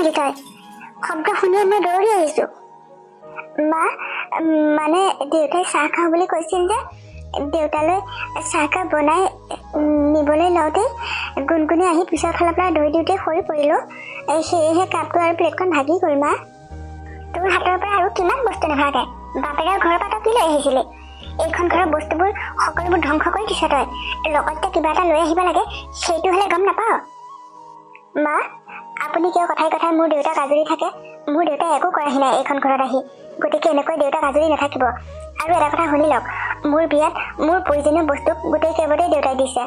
আহিলি তই? শব্দ শুনিয়ে মই দৌৰি আহিছো। মা, মানে দেউতাই চাহ খাওঁ বুলি কৈছিল যে, দেউতালৈ চাহকাপ বনাই নিবলৈ লওঁতেই গুণগুণে আহি পিছৰ ফালৰ পৰা দৌৰি দিওঁতে সৰি পৰিলো। সেয়েহে কাপটো আৰু প্লেটখন ভাগি গ'ল। মা, তোৰ হাতৰ পৰা আৰু কিমান বস্তু নাভাগে? বাপেৰৰ ঘৰৰ পৰা তই কি লৈ আহিছিলি? এইখন ঘৰৰ বস্তুবোৰ সকলোবোৰ ধ্বংস কৰি দিছ তই। লগতে কিবা এটা লৈ আহিব লাগে, সেইটো হ'লে গম নাপাৱ? মা, আপুনি কিয় কথাই কথাই মোৰ দেউতাক আজৰি থাকে? মোৰ দেউতাই একো কৰাহি নাই এইখন ঘৰত আহি, গতিকে এনেকৈ দেউতাক আজৰি নাথাকিব। আৰু এটা কথা শুনি লওক, মোৰ বিয়াত মোৰ প্ৰয়োজনীয় বস্তু গোটেই কেইবাটাই দেউতাই দিছে।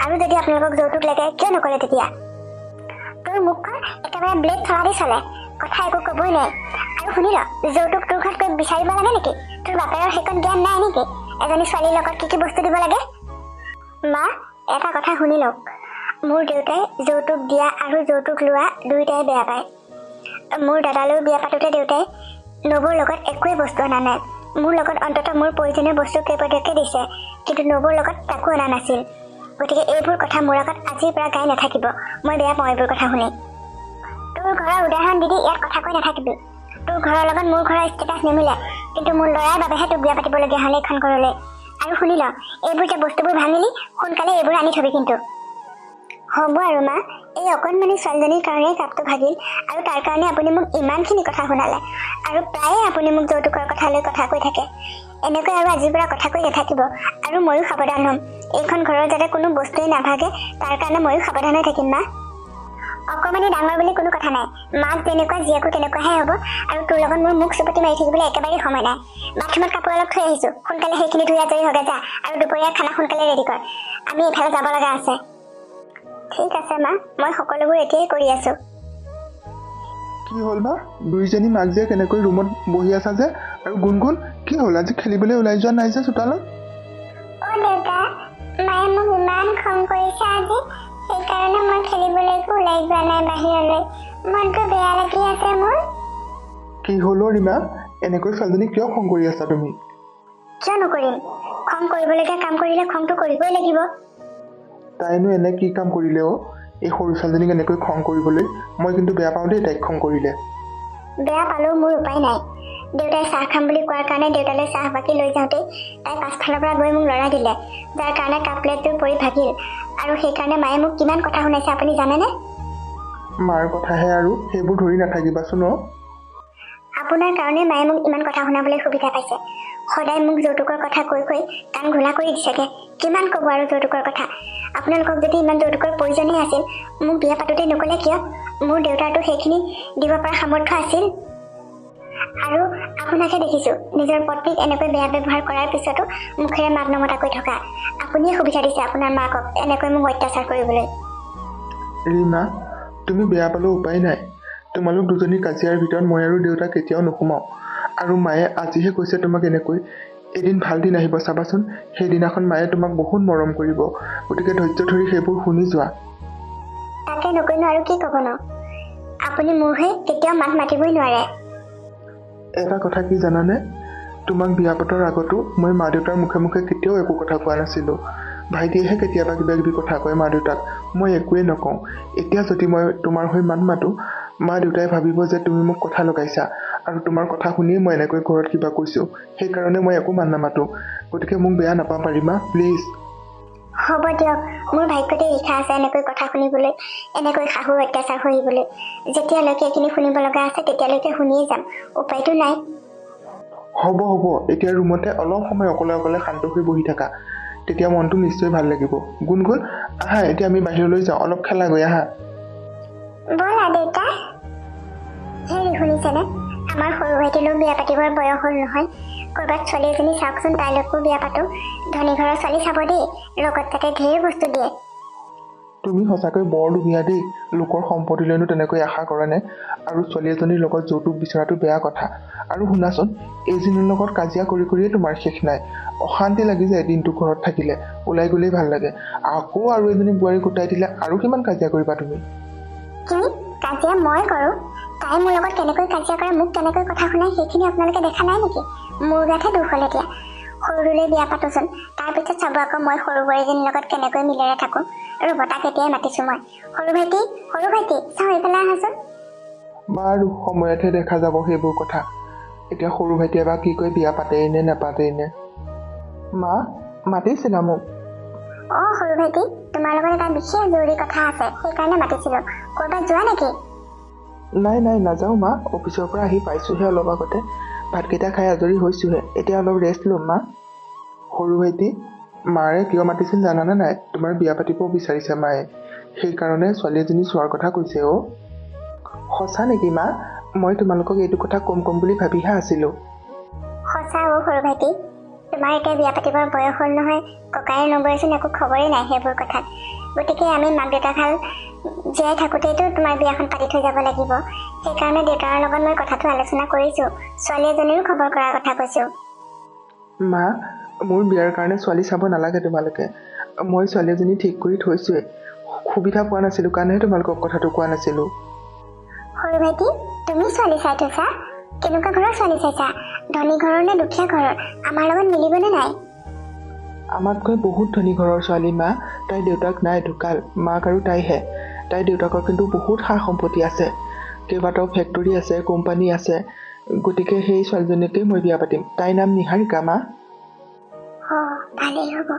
আৰু যদি আপোনালোকক যৌতুক লাগে কিয় নকৰে তেতিয়া? তোৰ মুখখন একেবাৰে ব্লেড চলা দি চলে, কথা একো ক'বই নাই। আৰু শুনি ল, যৌতুক তোৰ ঘৰত গৈ বিচাৰিব লাগে নেকি? তোৰ বাপেৰৰ সেইকণ জ্ঞান নাই নেকি এজনী ছোৱালীৰ লগত কি কি বস্তু দিব লাগে? মা, এটা কথা শুনি লওক, মোৰ দেউতাই যৌতুক দিয়া আৰু যৌতুক লোৱা দুয়োটাই বেয়া পায়। মোৰ দাদালৈও বিয়া পাতোতে দেউতাই নবৌৰ লগত একোৱে বস্তু অনা নাই। মোৰ লগত অন্ততঃ মোৰ প্ৰয়োজনীয় বস্তু কেইপটককে দিছে, কিন্তু নবৌৰ লগত তাকো অনা নাছিল। গতিকে এইবোৰ কথা মোৰ আগত আজিৰ পৰা গাই নাথাকিব। মই বেয়া পাওঁ এইবোৰ কথা শুনি। তোৰ ঘৰৰ উদাহৰণ দি ইয়াত কথা কৈ নাথাকিবি। তোৰ ঘৰৰ লগত মোৰ ঘৰৰ ষ্টেটাছ নিমিলে, কিন্তু মোৰ ল'ৰাৰ বাবেহে তোক বিয়া পাতিবলগীয়া হ'লে এইখন ঘৰলৈ। আৰু শুনি ল, এইবোৰ যে বস্তুবোৰ ভাঙিলি, সোনকালে এইবোৰ আনি থবি কিন্তু। হ'ব আৰু মা, এই অকণমানি ছোৱালীজনীৰ কাৰণে কাপটো ভাগিল, আৰু তাৰ কাৰণে আপুনি মোক ইমানখিনি কথা শুনালে। আৰু প্ৰায়ে আপুনি মোক যৌতুকৰ কথা লৈ কথা কৈ থাকে। এনেকৈ আৰু আজিৰ পৰা কথা কৈ নাথাকিব। আৰু ময়ো সাৱধান হ'ম, এইখন ঘৰৰ যাতে কোনো বস্তুৱেই নাভাগে তাৰ কাৰণে ময়ো সাৱধান হৈ থাকিম। মা, অকণমানি ডাঙৰ বুলি কোনো কথা নাই। মাক যেনেকুৱা জীয়েকো তেনেকুৱাহে হ'ব। আৰু তোৰ লগত মোৰ মুখ চুপতি মাৰি থাকিবলৈ একেবাৰে সময় নাই। বাথৰুমত কাপোৰ অলপ থৈ আহিছোঁ, সোনকালে সেইখিনি ধুই আজৰি হগে যা। আৰু দুপৰীয়া খানা সোনকালে ৰেডি কৰ, আমি এফালে যাব লগা আছে। ঠিক আছে মা, মই সকলোবোৰ এতিয়াই কৰি আছো। কি হ'ল মা, দুইজনী মাক যে কেনেকৈ ৰুমত বহি আছা যে? আৰু গুণগুণ কি হ'ল, আজি খেলিবলৈ ওলাই যোৱা নাই যে চোতালত? অ' দেউতা, মায়ে মোক ইমান খং কৰিছে আজি, সেইকাৰণে মই খেলিবলৈকো ওলাই যোৱা নাই বাহিৰলৈ। মনটো বেয়া লাগি আছে মোৰ। কি হ'ল ৰীমা, এনেকৈ ছোৱালীজনীক কিয় খং কৰি আছা তুমি? কিয় নকৰিম? খং কৰিবলগীয়া কাম কৰিলে খংটো কৰিবই লাগিব। তাইনো এনে কি কাম কৰিলে এই সৰু ছোৱালীজনীক এনেকৈ খং কৰিবলৈ? মই কিন্তু বেয়া পাওঁ দেই তাইক খং কৰিলে। বেয়া পালেও মোৰ উপায় নাই। দেউতাই চাহ খাম বুলি কোৱাৰ কাৰণে দেউতালৈ চাহ বাকি লৈ যাওঁতেই তাই পাছফালৰ পৰা গৈ মোক লৰাই দিলে, যাৰ কাৰণে কাপ প্লেটটো পৰি ভাগিল। আৰু সেইকাৰণে মায়ে মোক কিমান কথা শুনাইছে আপুনি জানেনে? মাৰ কথাহে, আৰু সেইবোৰ ধৰি নাথাকিবাচোন। আপোনাৰ কাৰণে মায়ে মোক ইমান কথা শুনাবলৈ সুবিধা পাইছে। সদায় মোক যৌতুকৰ কথা কৈ কৈ কাণ ঘোলা কৰি দিছেগে। কিমান ক'ব আৰু যৌতুকৰ কথা? আপোনালোকক যদি ইমান যৌতুকৰ প্ৰয়োজনেই আছিল, মোক বিয়া পাতোতে নক'লে কিয়? মোৰ দেউতাৰতো সেইখিনি দিব পৰা সামৰ্থ্য আছিল। আৰু আপোনাকহে দেখিছোঁ নিজৰ পত্নীক এনেকৈ বেয়া ব্যৱহাৰ কৰাৰ পিছতো মুখেৰে মাত নমতাকৈ থকা। আপুনিয়ে সুবিধা দিছে আপোনাৰ মাকক এনেকৈ মোক অত্যাচাৰ কৰিবলৈ। ৰীমা, তুমি বেয়া পালেও উপায় নাই। তোমালোক দুজনী কাজিয়াৰ ভিতৰত মই আৰু দেউতা কেতিয়াও নোসোমাওঁ। আৰু মায়ে আজিহে কৈছে তোমাক এনেকৈ। এদিন ভাল দিন আহিব চাবাচোন, সেইদিনাখন মায়ে তোমাক বহুত মৰম কৰিব। গতিকে ধৈৰ্য ধৰি সেইবোৰ শুনি যোৱা। তাকে নকৈনো আৰু কি ক'ব ন? আপুনি মোৰ হৈ কেতিয়াও মাত মাতিবই নোৱাৰে। এটা কথা কি জানানে, তোমাক বিয়া পতাৰ আগতো মই মা দেউতাৰ মুখে মুখে কেতিয়াও একো কথা কোৱা নাছিলোঁ। ভাইটিয়েহে কেতিয়াবা কিবা কিবি কথা কয় মা দেউতাক, মই একোৱেই নকওঁ। এতিয়া যদি মই তোমাৰ হৈ মাত মাতোঁ, মা দেউতাই ভাবিব যে তুমি মোক কথা লগাইছা, আৰু তোমাৰ কথা শুনিয়ে মই এনেকৈ ঘৰত কিবা কৈছোঁ। সেইকাৰণে মই একো মাত নামাতোঁ। গতিকে মোক বেয়া নাপাবা ৰীমা, প্লিজ। হ'ব দিয়ক, মোৰ ভাগ্যতে লিখা আছে এনেকৈ কথা শুনিবলৈ, এনেকৈ শাহুৰ অত্যাচাৰ সহিবলৈ। যেতিয়ালৈকে এইখিনি শুনিব লগা আছে তেতিয়ালৈকে শুনিয়ে যাম, উপায়তো নাই। হ'ব হ'ব, এতিয়া ৰুমতে অলপ সময় অকলে অকলে শান্ত হৈ বহি থাকা, তেতিয়া মনটো নিশ্চয় ভাল লাগিব। গুণগুণ আহা, এতিয়া আমি বাহিৰলৈ যাওঁ, অলপ খেলা গৈ আহা। ব'লা দেউতা। হেৰি শুনিছেনে, আমাৰ সৰু ভাইটিলৈও বিয়া পাতিবৰ বয়স হ'ল নহয়। ক'ৰবাত ছোৱালী এজনী চাওকচোন, তাইলৈকো বিয়া পাতোঁ। ধনী ঘৰৰ ছোৱালী চাব দেই, লগত তাতে ঢেৰ বস্তু দিয়ে। তুমি সঁচাকৈ বৰ দুখীয়া দেই, লোকৰ সম্পত্তিলৈনো তেনেকৈ আশা কৰা নে? আৰু ছোৱালী এজনীৰ লগত যৌতুক বিচৰাটো বেয়া কথা। আৰু শুনাচোন, এইজনীৰ লগত কাজিয়া কৰি কৰিয়ে তোমাৰ শেষ নাই। অশান্তি লাগি যায় দিনটো ঘৰত থাকিলে, ওলাই গ'লেই ভাল লাগে। আকৌ আৰু এজনী বোৱাৰী গোটাই দিলে আৰু কিমান কাজিয়া কৰিবা তুমি? কি কাজিয়া মই কৰোঁ? তাই মোৰ লগত কেনেকৈ কাজিয়া কৰে, মোক কেনেকৈ কথা শুনাই, সেইখিনি আপোনালোকে দেখা নাই নেকি? মোৰ গাতহে দুখ হ'ল এতিয়া। সৰুলৈ বিয়া পাতোচোন, তাৰপিছত চাব আকৌ মই সৰু বোৱাৰীজনীৰ লগত কেনেকৈ মিলেৰে থাকোঁ। আৰু বতাক এতিয়াই মাতিছোঁ মই। সৰু ভাইটি চাওঁ এইফালে আহাচোন। বাৰু সময়তহে দেখা যাব সেইবোৰ কথা। এতিয়া সৰু ভাইটিয়ে বা কি কয়, বিয়া পাতেই নে নাপাতেই নে। মা মাতিছিলা মোক? সৰু ভাইটি, তোমাৰ লগত এটা বিশেষ জৰুৰী কথা আছে, সেইকাৰণে মাতিছিলো। ক'ৰবাত যোৱা নেকি? নাই নাযাওঁ মা, অফিচৰ পৰা আহি পাইছোঁহে অলপ আগতে। ভাতকেইটা খাই আজৰি হৈছোঁহে, এতিয়া অলপ ৰেষ্ট ল'ম মা। সৰু ভাইটি, মাৰে কিয় মাতিছিল জানানে নাই? তোমাৰ বিয়া পাতিব বিচাৰিছে মায়ে, সেইকাৰণে ছোৱালী এজনী চোৱাৰ কথা কৈছে। সঁচা নেকি মা? মই তোমালোকক এইটো কথা কম বুলি ভাবিহে আছিলোঁ। সঁচা সৰু ভাইটি, তোমাৰ এতিয়া বিয়া পাতিবৰ বয়স হ'ল নহয়। ককায়ে নবয়চোন একো খবৰেই নাই সেইবোৰ কথাত। গতিকে আমি মাক দেউতাকহাল জীয়াই থাকোঁতেইতো তোমাৰ বিয়াখন পাতি থৈ যাব লাগিব। সেইকাৰণে দেউতাৰ লগত মই কথাটো আলোচনা কৰিছোঁ, ছোৱালী এজনীৰো খবৰ কৰাৰ কথা কৈছোঁ। মা, মোৰ বিয়াৰ কাৰণে ছোৱালী চাব নালাগে তোমালোকে। মই ছোৱালী এজনী ঠিক কৰি থৈছোঁৱে। সুবিধা পোৱা নাছিলোঁ কাৰণেহে তোমালোকক কথাটো কোৱা নাছিলোঁ। সৰু ভাইটি, তুমি ছোৱালী চাই থৈছা? কেনেকুৱা ঘৰৰ ছোৱালী চাইছা? ধনী ঘৰৰ নে দুখীয়া ঘৰৰ? আমাৰ লগত মিলিবনে নাই? আমাতকৈ বহুত ধনী ঘৰৰ ছোৱালী মা। তাইৰ দেউতাক নাই, ঢুকাল। মাক আৰু তাইহে। তাইৰ দেউতাকৰ কিন্তু বহুত সা সম্পত্তি আছে, কেইবাটাও ফেক্টৰী আছে, কোম্পানী আছে। গতিকে সেই ছোৱালীজনীকেই মই বিয়া পাতিম। তাইৰ নাম নিহাৰিকা মা। ভালেই হ'ব।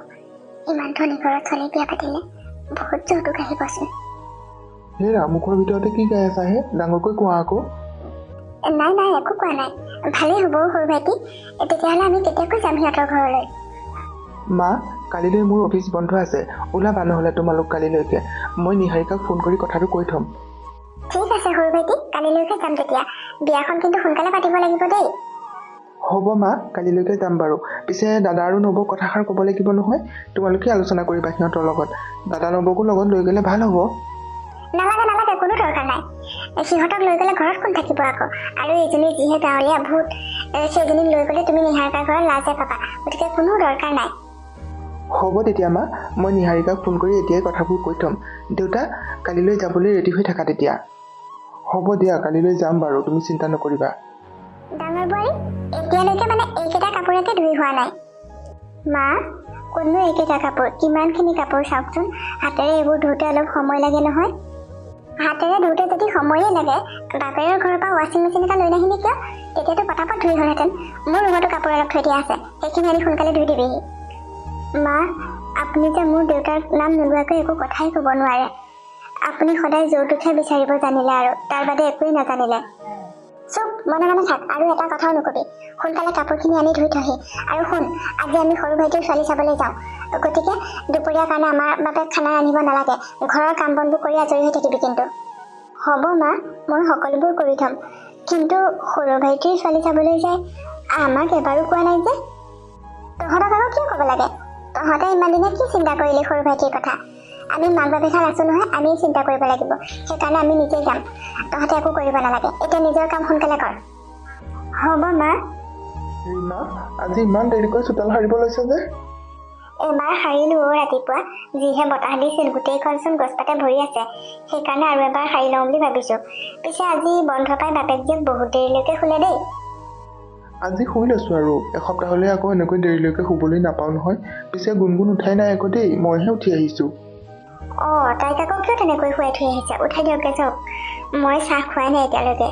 ইমান ধনী ঘৰত ছোৱালী বিয়া পাতিলে বহুত যৌতুক আহিবচোন। হেৰা, মুখৰ ভিতৰতে কি গাই আছা হে? ডাঙৰকৈ কোৱা আকৌ। নাই একো কোৱা নাই। ভালেই হ'ব সৰু ভাইটি। তেতিয়াহ'লে আমি কেতিয়াকৈ যাম সিহঁতৰ ঘৰলৈ? মা, কালিলৈ মোৰ অফিচ বন্ধ আছে, ওলাবা নহ'লে তোমালোক কালিলৈকে। মই নিহাৰিকাক ফোন কৰি কথাটো কৈ থ'ম। ঠিক আছে সৰু ভাইটি, কালিলৈকে যাম তেতিয়া। বিয়াখন কিন্তু সোনকালে পাতিব লাগিব দেই। হ'ব মা, কালিলৈকে যাম বাৰু। পিছে দাদা আৰু নবৌক কথাষাৰ ক'ব লাগিব নহয়। তোমালোকে আলোচনা কৰিবা সিহঁতৰ লগত। দাদা নবৌকো লগত লৈ গ'লে ভাল হ'ব। নালাগে, কোনো দৰকাৰ নাই। সিহঁতক লৈ গ'লে ঘৰত কোন থাকিব আকৌ? আৰু এইজনী যিহে গাঁৱলীয়া ভূত, সেইজনীক লৈ গ'লে তুমি নিহাৰিকাৰ ঘৰত লাজে পাবা। গতিকে কোনো দৰকাৰ নাই। হ'ব তেতিয়া মা, মই নিহাৰিকাক ফোন কৰি এতিয়াই কথাবোৰ কৈ থ'ম। দেউতা, কালিলৈ যাবলৈ ৰেডি হৈ থাকা তেতিয়া। হ'ব দিয়া, কালিলৈ যাম বাৰু, তুমি চিন্তা নকৰিবা। ডাঙৰ বোৱাৰী, এতিয়ালৈকে মানে এইকেইটা কাপোৰকে ধুই হোৱা নাই। মা, কোনো এইকেইটা কাপোৰ? কিমানখিনি কাপোৰ চাওকচোন। হাতেৰে এইবোৰ ধুওঁতে অলপ সময় লাগে নহয়। হাতেৰে ধুওঁতে যদি সময়েই লাগে, বাপেৰৰ ঘৰৰ পৰা ৱাশ্বিং মেচিন এটা লৈ নাহিলি কিয়? তেতিয়াতো পটাপট ধুই হ'লহেঁতেন। মোৰ ৰুমতো কাপোৰ অলপ থৈ দিয়া আছে, সেইখিনি আনি সোনকালে ধুই দিবিহি। মা, আপুনি যে মোৰ দেউতাৰ নাম নোলোৱাকৈ একো কথাই ক'ব নোৱাৰে। আপুনি সদায় যৌতুকহে বিচাৰিব জানিলে আৰু তাৰ বাদে একোৱেই নাজানিলে। চুপ, মনে থাক, আৰু এটা কথাও নকবি। সোনকালে কাপোৰখিনি আনি ধুই থহি। আৰু শুন, আজি আমি সৰু ভাইটিৰ ছোৱালী চাবলৈ যাওঁ। গতিকে দুপৰীয়াৰ কাৰণে আমাৰ বাবে খানা ৰান্ধিব নালাগে। ঘৰৰ কাম বনবোৰ কৰি আজৰি হৈ থাকিবি কিন্তু। হ'ব মা, মই সকলোবোৰ কৰি থ'ম। কিন্তু সৰু ভাইটিৰ ছোৱালী চাবলৈ যায় আমাক এবাৰো কোৱা নাই যে। তহঁতক আৰু কিয় ক'ব লাগে? তহঁতে ইমান দিনে কি চিন্তা কৰিলি সৰু ভাইটিৰ কথা? আমি মাক বাপেকহাল আছো নহয়, আমি চিন্তা কৰিব লাগিব। সেইকাৰণে আমি নিজেই যাম। তহঁতে একো কৰিব নালাগে। এতিয়া নিজৰ কাম সোনকালে কৰ। হ'ব মা। ৰীমা, আজি ইমান দেৰিকৈ চোতাল সাৰিব লৈছে যে? এবাৰ সাৰিলো ৰাতিপুৱা, যিহে বতাহ দিছিল, গোটেইখনচোন গছপাতে ভৰি আছে। সেইকাৰণে আৰু এবাৰ সাৰি লওঁ বুলি ভাবিছো। পিছে আজি বন্ধ পাই বাপেক জীয়েক বহুত দেৰিলৈকে শুলে দেই। আজি শুই লৈছোঁ আৰু। এসপ্তাহলৈ আকৌ এনেকৈ দেৰিলৈকে শুবলৈ নাপাওঁ নহয়। পিছে গুণগুণ উঠাই নাই আকৌ দেই, মইহে উঠি আহিছোঁ। তাইক আকৌ কিয় তেনেকৈ শুৱাই থৈ আহিছে? উঠাই দিয়কগে যাওক। মই চাহ খোৱাই নাই এতিয়ালৈকে।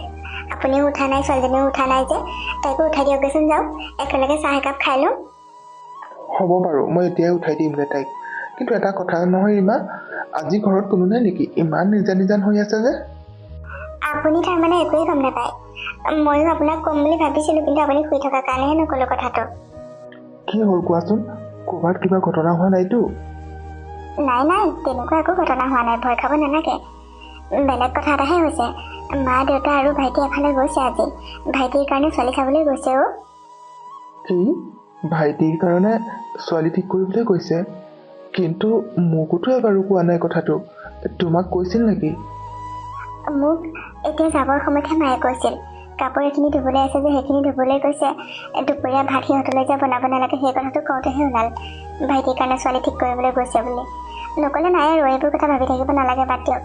আপুনিও উঠা নাই, ছোৱালীজনীও উঠা নাই যে। তাইকো উঠাই দিয়কগেচোন যাওক, একেলগে চাহ একাপ খাই লওঁ। হ'ব বাৰু, মই এতিয়াই উঠাই দিমগৈ তাইক। কিন্তু এটা কথা নহয় ৰীমা, আজি ঘৰত কোনো নাই নেকি? ইমান নিজান হৈ আছে যে? আপুনি তাৰমানে একোৱেই গম নাপায়। ময়ো আপোনাক ক'ম বুলি ভাবিছিলোঁ, কিন্তু আপুনি শুই থকাৰ কাৰণেহে নক'লো কথাটো। কি হ'ল কোৱাচোন? ক'ৰবাত কিবা ঘটনা হোৱা নাইতো? নাই, তেনেকুৱা একো ঘটনা হোৱা নাই, ভয় খাব নালাগে। বেলেগ কথা এটাহে হৈছে। মা, দেউতা আৰু ভাইটি এফালে গৈছে আজি। ভাইটিৰ কাৰণে ছোৱালী চাবলৈ গৈছে অ'। কি? ভাইটিৰ কাৰণে ছোৱালী ঠিক কৰিবলৈ গৈছে? কিন্তু মোকোতো এবাৰো কোৱা নাই কথাটো। তোমাক কৈছিল নেকি? মোক এতিয়া যাবৰ সময়তহে মায়ে কৈছিল। কাপোৰ এইখিনি ধুবলৈ আছে যে সেইখিনি ধুবলৈ কৈছে। দুপৰীয়া ভাত সিহঁতলৈ যে বনাব নালাগে সেই কথাটো কওঁতেহে ওলাল ভাইটিৰ কাৰণে ছোৱালী ঠিক কৰিবলৈ গৈছে বুলি। নক'লে নাই আৰু, এইবোৰ কথা ভাবি থাকিব নালাগে, বাদ দিয়ক।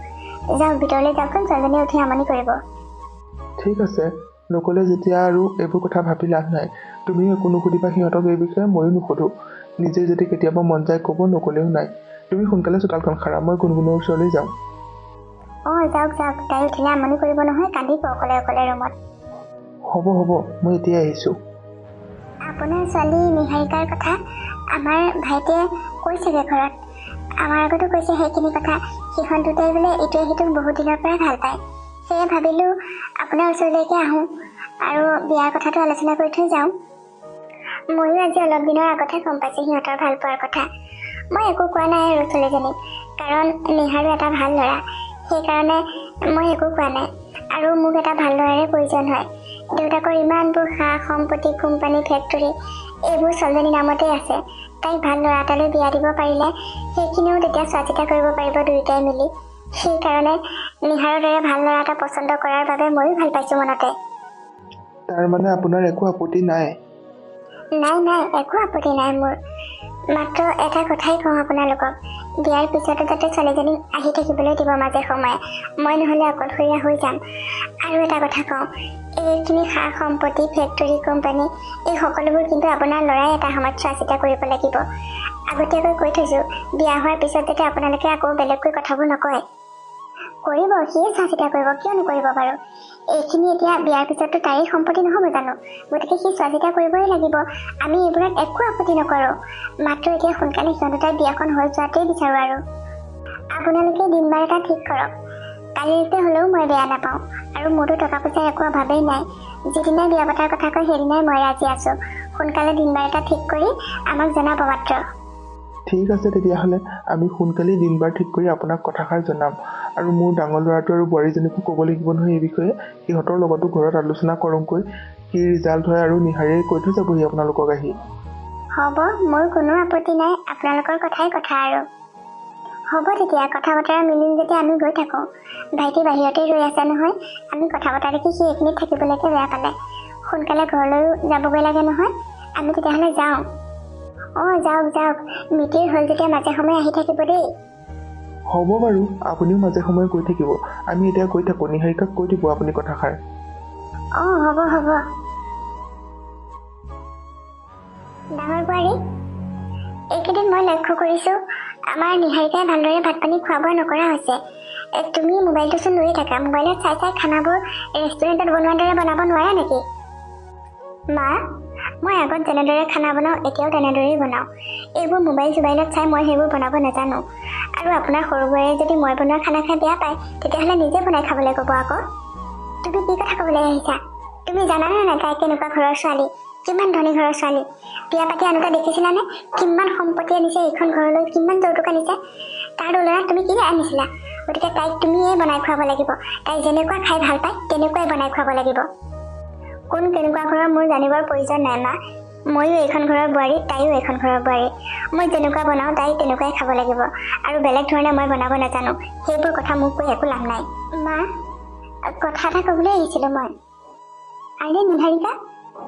যাওক, ভিতৰলৈ যাওকচোন, ছোৱালীজনীয়ে উঠি আমনি কৰিব। ঠিক আছে, নক'লে যেতিয়া আৰু এইবোৰ কথা ভাবি লাভ নাই। তুমিও একো নুসুধিবা সিহঁতক এই বিষয়ে, ময়ো নুসুধো। নিজে যদি কেতিয়াবা মন যায় ক'ব, নক'লেও নাই। তুমি সোনকালে চোতালখন সাৰা, মই গুণগুণৰ ওচৰলৈ যাওঁ। যাওক যাওক, তাই উঠিলে আমনি কৰিব নহয়, কান্দিব অকলে অকলে ৰুমত। হ'ব মই এতিয়া আহিছোঁ। আপোনাৰ ছোৱালী নিহাৰিকাৰ কথা আমাৰ ভাইটিয়ে কৈছেগৈ ঘৰত। আমাৰ আগতো কৈছে সেইখিনি কথা। সিহঁত দুটাই বোলে ইটোৱে সিটোক বহুত দিনৰ পৰা ভাল পায়। সেয়ে ভাবিলোঁ আপোনাৰ ওচৰলৈকে আহোঁ আৰু বিয়াৰ কথাটো আলোচনা কৰি থৈ যাওঁ। ময়ো আজি অলপ দিনৰ আগতহে গম পাইছোঁ সিহঁতৰ ভাল পোৱাৰ কথা। মই একো কোৱা নাই আৰু ছোৱালীজনীক, কাৰণ নিহাৰো এটা ভাল ল'ৰা, সেইকাৰণে মই একো কোৱা নাই। আৰু মোক এটা ভাল ল'ৰাৰে প্ৰয়োজন হয়। দেউতাকৰ ইমানবোৰ সা সম্পত্তি, কোম্পানী, ফেক্টৰী এইবোৰ ছোৱালীজনীৰ নামতে আছে। তাইক ভাল ল'ৰা এটালৈ বিয়া দিব পাৰিলে সেইখিনিও তেতিয়া চোৱা চিতা কৰিব পাৰিব দুয়োটাই মিলি। সেইকাৰণে নিহাৰৰ দৰে ভাল ল'ৰা এটা পচন্দ কৰাৰ বাবে ময়ো ভাল পাইছোঁ মনতে। তাৰ মানে আপোনাৰ একো আপত্তি নাই? নাই, একো আপত্তি নাই মোৰ। মাত্ৰ এটা কথাই কওঁ আপোনালোকক, বিয়াৰ পিছতো যাতে ছোৱালীজনীক আহি থাকিবলৈ দিব মাজে সময়ে। মই নহ'লে অকলশৰীয়া হৈ যাম। আৰু এটা কথা কওঁ, এইখিনি সা সম্পত্তি, ফেক্টৰী, কোম্পানী এই সকলোবোৰ কিন্তু আপোনাৰ ল'ৰাই এটা সময়ত চোৱা চিতা কৰিব লাগিব। আগতীয়াকৈ কৈ থৈছোঁ, বিয়া হোৱাৰ পিছত যাতে আপোনালোকে আকৌ বেলেগকৈ কথাবোৰ নকয়। কৰিব, সিয়ে চোৱা চিতা কৰিব, কিয় নকৰিব বাৰু। এইখিনি এতিয়া বিয়াৰ পিছততো তাৰেই সম্পত্তি নহ'ব জানো, গতিকে সি চোৱা চিতা কৰিবই লাগিব। আমি এইবোৰত একো আপত্তি নকৰোঁ। মাত্ৰ এতিয়া সোনকালে সিহঁত দুটাৰ বিয়াখন হৈ যোৱাটোৱেই বিচাৰোঁ। আৰু আপোনালোকে দিন বাৰ এটা ঠিক কৰক। কালিলৈকে হ'লেও মই বেয়া নাপাওঁ। আৰু মোৰতো টকা পইচাৰ একো অভাৱেই নাই। যিদিনাই বিয়া পতাৰ কথা কয় সেইদিনাই মই ৰাজি আছোঁ। সোনকালে দিন বাৰ এটা ঠিক কৰি আমাক জনাব মাত্ৰ। ঠিক আছে, তেতিয়াহ'লে আমি সোনকালেই দিন বাৰ ঠিক কৰি আপোনাক কথাষাৰ জনাম। আৰু মোৰ ডাঙৰ ল'ৰাটো আৰু বোৱাৰীজনীকো ক'ব লাগিব নহয় এই বিষয়ে। সিহঁতৰ লগতো ঘৰত আলোচনা কৰোঁকৈ কি ৰিজাল্ট হয়, আৰু নিহাৰীয়ে কৈ থৈ যাবহি আপোনালোকক আহি। হ'ব, মোৰ কোনো আপত্তি নাই। আপোনালোকৰ কথাই কথা। আৰু হ'ব তেতিয়া, কথা বতৰা মিলি যেতিয়া আমি গৈ থাকোঁ। ভাইটি বাহিৰতে ৰৈ আছে নহয়, আমি কথা বতৰা দেখি সি এইখিনিত থাকিবলৈকে বেয়া পালে। সোনকালে ঘৰলৈও যাবগৈ লাগে নহয়, আমি তেতিয়াহ'লে যাওঁ। যাওক, মিতিৰ হ'ল যেতিয়া মাজে সময়ে আহি থাকিব দেই। হ'ব বাৰু, আপুনিও মাজে সময়ে কৈ থাকিব। আমি এতিয়া কৈ থাকোঁ, নিহাৰিকাক কৈ দিব আপুনি কথাষাৰ। হ'ব। ডাঙৰ বোৱাৰী, এইকেইদিন মই লক্ষ্য কৰিছোঁ আমাৰ নিহাৰিকাই ভালদৰে ভাত পানী খোৱা বোৱা নকৰা হৈছে। তুমি মোবাইলটো চোন লৈয়ে থাকা। মোবাইলত চাই খানাবোৰ ৰেষ্টুৰেণ্টত বনোৱাৰ দৰে বনাব নোৱাৰা নেকি? মা, মই আগত যেনেদৰে খানা বনাওঁ এতিয়াও তেনেদৰেই বনাওঁ। এইবোৰ মোবাইল চোবাইলত চাই মই সেইবোৰ বনাব নাজানো। আৰু আপোনাৰ সৰু বোৱাৰীয়ে যদি মই বনোৱা খানা খাই বেয়া পায়, তেতিয়াহ'লে নিজে বনাই খাবলৈ ক'ব আকৌ। তুমি কি কথা ক'বলৈ আহিছা? তুমি জানানে নাই তাই কেনেকুৱা ঘৰৰ ছোৱালী, কিমান ধনী ঘৰৰ ছোৱালী? বিয়া পাতি আনোতে দেখিছিলানে কিমান সম্পত্তি আনিছে এইখন ঘৰলৈ, কিমান যৌতুক আনিছে? তাৰ তুলনাত তুমি কি আনিছিলা? গতিকে তাইক তুমিয়ে বনাই খুৱাব লাগিব। তাই যেনেকুৱা খাই ভাল পায় তেনেকুৱাই বনাই খুৱাব লাগিব। কোন কেনেকুৱা ঘৰৰ মোৰ জানিবৰ প্ৰয়োজন নাই মা। ময়ো এইখন ঘৰৰ বোৱাৰী, তাইও এইখন ঘৰৰ বোৱাৰী। মই যেনেকুৱা বনাওঁ তাই তেনেকুৱাই খাব লাগিব। আৰু বেলেগ ধৰণে মই বনাব নাজানো। সেইবোৰ কথা মোক কৈ একো লাভ নাই। মা, কথা এটা ক'বলৈ আহিছিলোঁ মই। আৰে নিহাৰিকা,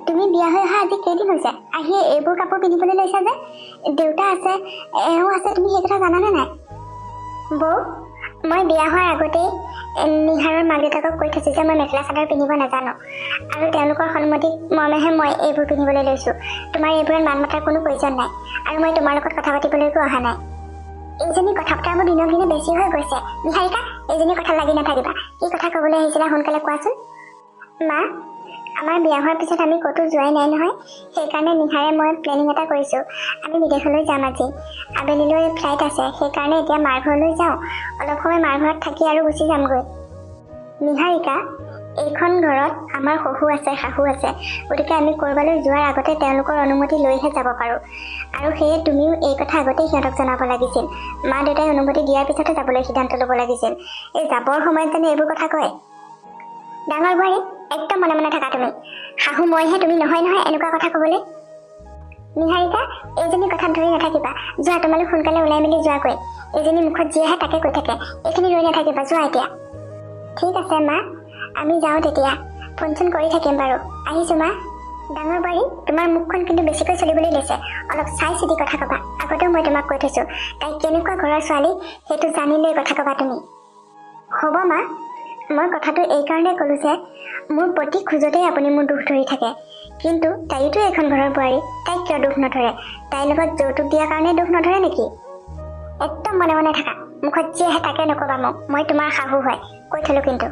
তুমি বিয়া হৈ অহা আজি কেইদিন হৈছে? আহিয়ে এইবোৰ কাপোৰ পিন্ধিবলৈ লৈছা যে? দেউতা আছে, এওঁ আছে, তুমি সেই কথা জানানে নাই? বৌ, মই বিয়া হোৱাৰ আগতেই নিহাৰৰ মাক দেউতাকক কৈ থৈছোঁ যে মই মেখেলা চাদৰ পিন্ধিব নাজানো। আৰু তেওঁলোকৰ সন্মতি মৰ্মেহে মই এইবোৰ পিন্ধিবলৈ লৈছোঁ। তোমাৰ এইবোৰত মান মতাৰ কোনো প্ৰয়োজন নাই। আৰু মই তোমাৰ লগত কথা পাতিবলৈকো অহা নাই। এইজনী কথা বতৰাবোৰ দিনক দিনে বেছি হৈ গৈছে। নিহাৰিকা, এইজনী কথা লাগি নাথাকিবা। কি কথা ক'বলৈ আহিছিলা সোনকালে কোৱাচোন। মা, আমাৰ বিয়া হোৱাৰ পিছত আমি ক'তো যোৱাই নাই নহয়। সেইকাৰণে নিহাৰে মই প্লেনিং এটা কৰিছোঁ। আমি বিদেশলৈ যাম আজি। আবেলিলৈ ফ্লাইট আছে, সেইকাৰণে এতিয়া মাৰ ঘৰলৈ যাওঁ। অলপ সময় মাৰ ঘৰত থাকি আৰু গুচি যামগৈ। নিহাৰিকা, এইখন ঘৰত আমাৰ শহু আছে, শাহু আছে। গতিকে আমি ক'ৰবালৈ যোৱাৰ আগতে তেওঁলোকৰ অনুমতি লৈহে যাব পাৰোঁ। আৰু সেয়ে তুমিও এই কথা আগতেই সিহঁতক জনাব লাগিছিল। মা দেউতাই অনুমতি দিয়াৰ পিছতহে যাবলৈ সিদ্ধান্ত ল'ব লাগিছিল। এই যাবৰ সময়ত জানো এইবোৰ কথা কয়? ডাঙৰ বোৱাৰী, একদম মনে মনে থাকা তুমি। শাহু মইহে, তুমি নহয় এনেকুৱা কথা ক'বলৈ। নিহাৰিকা, এইজনী কথাত ধৰি নাথাকিবা। যোৱা, তোমালোক সোনকালে ওলাই মেলি যোৱাগৈ। এইজনী মুখত যি আহে তাকে কৈ থাকে। এইখিনি ৰৈ নাথাকিবা, যোৱা এতিয়া। ঠিক আছে মা, আমি যাওঁ তেতিয়া। ফোন চোন কৰি থাকিম বাৰু। আহিছোঁ মা। ডাঙৰ বোৱাৰী, তোমাৰ মুখখন কিন্তু বেছিকৈ চলিবলৈ লৈছে। অলপ চাই চিতি কথা ক'বা। আগতেও মই তোমাক কৈ থৈছোঁ, তাই কেনেকুৱা ঘৰৰ ছোৱালী সেইটো জানি লৈ কথা ক'বা তুমি। হ'ব মা, মই কথাটো এইকাৰণে ক'লোঁ যে মোৰ প্ৰতি খোজতেই আপুনি মোৰ দুখ ধৰি থাকে। কিন্তু তাইতো এইখন ঘৰৰ বোৱাৰী, তাইক কিয় দুখ নধৰে? তাইৰ লগত যৌতুক দিয়াৰ কাৰণে দুখ নধৰে নেকি? একদম মনে মনে থাকা। মুখত যি আহে তাকে নক'বা মোক, মই তোমাৰ শাহু হয়, কৈ থলোঁ কিন্তু।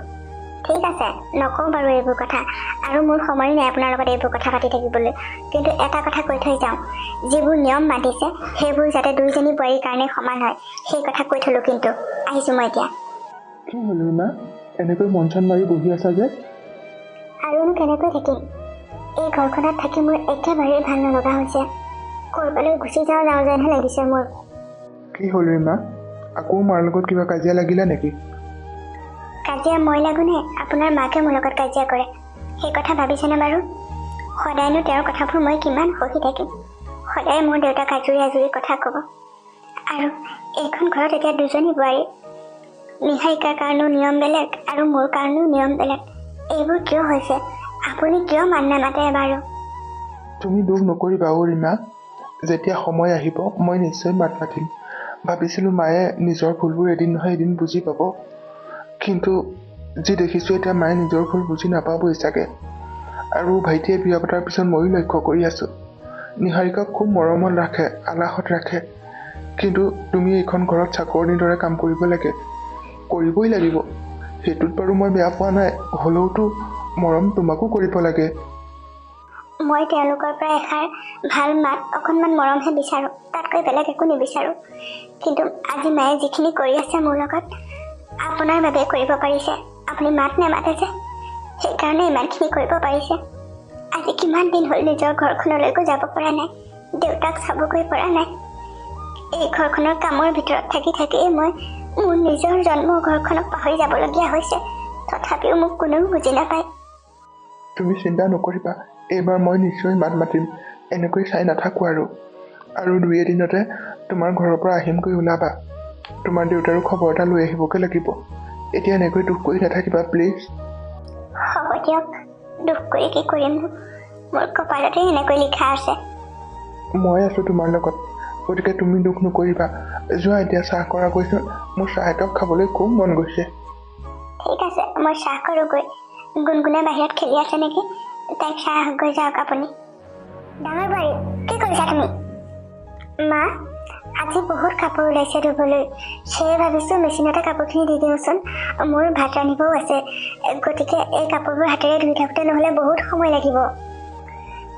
ঠিক আছে, নকওঁ বাৰু এইবোৰ কথা, আৰু মোৰ সময়ো নাই আপোনাৰ লগত এইবোৰ কথা পাতি থাকিবলৈ। কিন্তু এটা কথা কৈ থৈ যাওঁ, যিবোৰ নিয়ম বান্ধিছে সেইবোৰ যাতে দুইজনী বোৱাৰীৰ কাৰণে সমান হয়, সেই কথা কৈ থলোঁ কিন্তু। আহিছোঁ মই এতিয়া। কি হ'ল ৰীমা, এনেকৈ মন চন মাৰি বহি আছা যে? আৰুনো কেনেকৈ থাকিম, এই ঘৰখনত থাকি মোৰ একেবাৰেই ভাল নলগা হৈছে। ক'ৰবালৈ গুচি যাওঁ যেনহে লাগিছে মোৰ। কি হ'ল ৰীমা, আকৌ মাৰ লগত কিবা কাজিয়া লাগিলা নেকি? কাজিয়া মই লাগোনে আপোনাৰ মাকে মোৰ লগত কাজিয়া কৰে, সেই কথা ভাবিছেনে বাৰু? সদায়নো তেওঁৰ কথাবোৰ মই কিমান সহি থাকিম? সদায় মোৰ দেউতাক আজৰি আজৰি কথা ক'ব। আৰু এইখন ঘৰত এতিয়া দুজনী বোৱাৰী, নিহাৰিকাৰ কাৰণেও নিয়ম বেলেগ আৰু মোৰ কাৰণেও নিয়ম বেলেগ। এইবোৰ কিয় হৈছে? আপুনি কিয় মান নামাতে বাৰু? তুমি দুখ নকৰিবা অ' ৰীমা, যেতিয়া সময় আহিব মই নিশ্চয় মাত মাতিম। ভাবিছিলোঁ মায়ে নিজৰ ভুলবোৰ এদিন নহয় এদিন বুজি পাব, কিন্তু যি দেখিছোঁ এতিয়া মায়ে নিজৰ ভুল বুজি নাপাবই চাগে। আৰু ভাইটিয়ে বিয়া পতাৰ পিছত ময়ো লক্ষ্য কৰি আছোঁ, নিহাৰিকাক খুব মৰমত ৰাখে, আলাসত ৰাখে। কিন্তু তুমি এইখন ঘৰত চাকৰিৰ দৰে কাম কৰিব লাগে, কৰিবই লাগিব। সেইটোত বাৰু মই বেয়া পোৱা নাই, হ'লেওতো মৰম তোমাকো কৰিব লাগে। মই তেওঁলোকৰ পৰা এষাৰ ভাল মাত, অকণমান মৰমহে বিচাৰোঁ, তাতকৈ বেলেগ একো নিবিচাৰোঁ। কিন্তু আজি মায়ে যিখিনি কৰি আছে মোৰ লগত, আপোনাৰ বাবে কৰিব পাৰিছে। আপুনি মাত নেমাতে যে, সেইকাৰণে ইমানখিনি কৰিব পাৰিছে। আজি কিমান দিন হ'ল নিজৰ ঘৰখনলৈকো যাব পৰা নাই, দেউতাক চাবগৈ পৰা নাই। এই ঘৰখনৰ কামৰ ভিতৰত থাকি থাকিয়েই মই মোৰ নিজৰ জন্ম ঘৰখনক পাহৰি যাবলগীয়া হৈছে। তথাপিও মোক কোনেও বুজি নাপায়। তুমি চিন্তা নকৰিবা, এইবাৰ মই নিশ্চয় মাত মাতিম। এনেকৈ চাই নাথাকোঁ আৰু দুই এদিনতে তোমাৰ ঘৰৰ পৰা আহিমগৈ, ওলাবা। তোমাৰ দেউতাৰো খবৰ এটা লৈ আহিবগৈ লাগিব। এতিয়া এনেকৈ দুখ কৰি নাথাকিবা প্লিজ। হ'ব দিয়ক, দুখ কৰি কি কৰিম? মোৰ কপালতে এনেকৈ লিখা আছে। মই আছোঁ তোমাৰ লগত, গতিকে তুমি দুখ নকৰিবা। যোৱা এতিয়া চাহ কৰা গৈছোঁ, মোৰ চাহ একাপ খাবলৈ খুব মন গৈছে। ঠিক আছে, মই চাহ কৰোঁগৈ। গুণগুণে বাহিৰত খেলি আছে নেকি? তাইক চাহ গৈ যাওক আপুনি। ডাঙৰ বোৱাৰী, কি কৰিছা তুমি? মা, আজি বহুত কাপোৰ ওলাইছে ধুবলৈ, সেয়ে ভাবিছোঁ মেচিনতে কাপোৰখিনি দি দিওঁচোন। মোৰ ভাত ৰান্ধিবও আছে, গতিকে এই কাপোৰবোৰ হাতেৰে ধুই থাকোঁতে নহ'লে বহুত সময় লাগিব।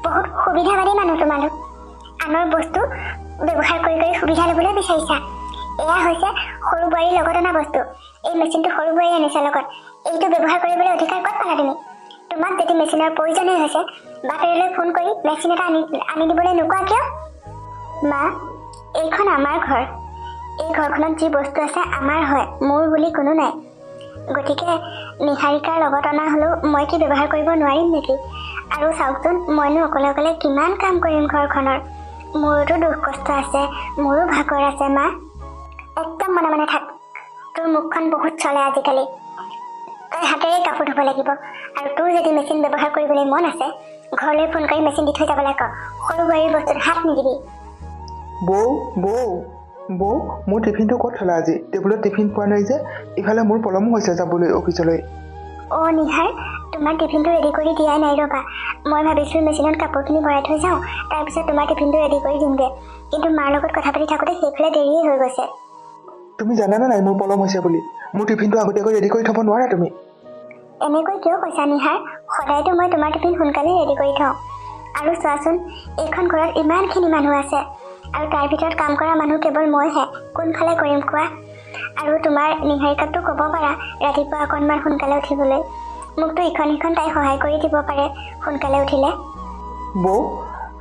বহুত সুবিধাবাদী মানুহ তোমালোক, আনৰ বস্তু ব্যৱহাৰ কৰি কৰি সুবিধা ল'বলৈ বিচাৰিছা। এয়া হৈছে সৰু বোৱাৰীৰ লগত অনা বস্তু। এই মেচিনটো সৰু বোৱাৰী আনিছে লগত, এইটো ব্যৱহাৰ কৰিবলৈ অধিকাৰ ক'ত পালা তুমি? তোমাক যদি মেচিনৰ প্ৰয়োজনেই হৈছে, বাপেৰলৈ ফোন কৰি মেচিন এটা আনি দিবলৈ নোকোৱা কিয়? মা, এইখন আমাৰ ঘৰ। এই ঘৰখনত যি বস্তু আছে আমাৰ হয়, মোৰ বুলি কোনো নাই। গতিকে নিহাৰিকাৰ লগত অনা হ'লেও মই কি ব্যৱহাৰ কৰিব নোৱাৰিম নেকি? আৰু চাওকচোন, মইনো অকলে অকলে কিমান কাম কৰিম ঘৰখনৰ? মোৰোতো দুখ কষ্ট আছে, মোৰো ভাগৰ আছে। মা, একদম মনে মনে থাক। তোৰ মুখখন বহুত চলে আজিকালি। তই হাতেৰে কাপোৰ ধুব লাগিব, আৰু তোৰ যদি মেচিন ব্যৱহাৰ কৰিবলৈ মন আছে, ঘৰলৈ ফোন কৰি মেচিন দি থৈ যাবলৈ ক। সৰু বোৱাৰীৰ বস্তুত হাত নিদিবি। বৌ, মোৰ টিফিনটো ক'ত থলা আজি? টেবুলত টিফিন পোৱা নাই যে, ইফালে মোৰ পলমো হৈছে যাবলৈ অফিচলৈ। অ' নিহাৰ, তোমাৰ টিফিনটো ৰেডি কৰি দিয়াই নাই ৰ'বা। মই ভাবিছিলোঁ মেচিনত কাপোৰখিনি ভৰাই থৈ যাওঁ, তাৰপিছত তোমাৰ টিফিনটো ৰেডি কৰি দিমগৈ। কিন্তু মাৰ লগত কথা পাতি থাকোঁতে সেইফালে দেৰিয়ে হৈ গৈছে। তুমি জানানে নাই মোৰ পলম হৈছে বুলি? মোৰ টিফিনটো আগতীয়াকৈ ৰেডি কৰি থ'ব নোৱাৰা তুমি? এনেকৈ কিয় কৈছা নিহাৰ? সদায়তো মই তোমাৰ টিফিন সোনকালেই ৰেডি কৰি থওঁ। আৰু চোৱাচোন, এইখন ঘৰত ইমানখিনি মানুহ আছে, আৰু তাৰ ভিতৰত কাম কৰা মানুহ কেৱল মইহে। কোনফালে কৰিম কোৱা? আৰু তোমাৰ নিহাৰিকাকতো ক'ব পাৰা ৰাতিপুৱা অকণমান সোনকালে উঠিবলৈ। মোকতো ইখন সিখন তাই সহায় কৰি দিব পাৰে সোনকালে উঠিলে। বৌ,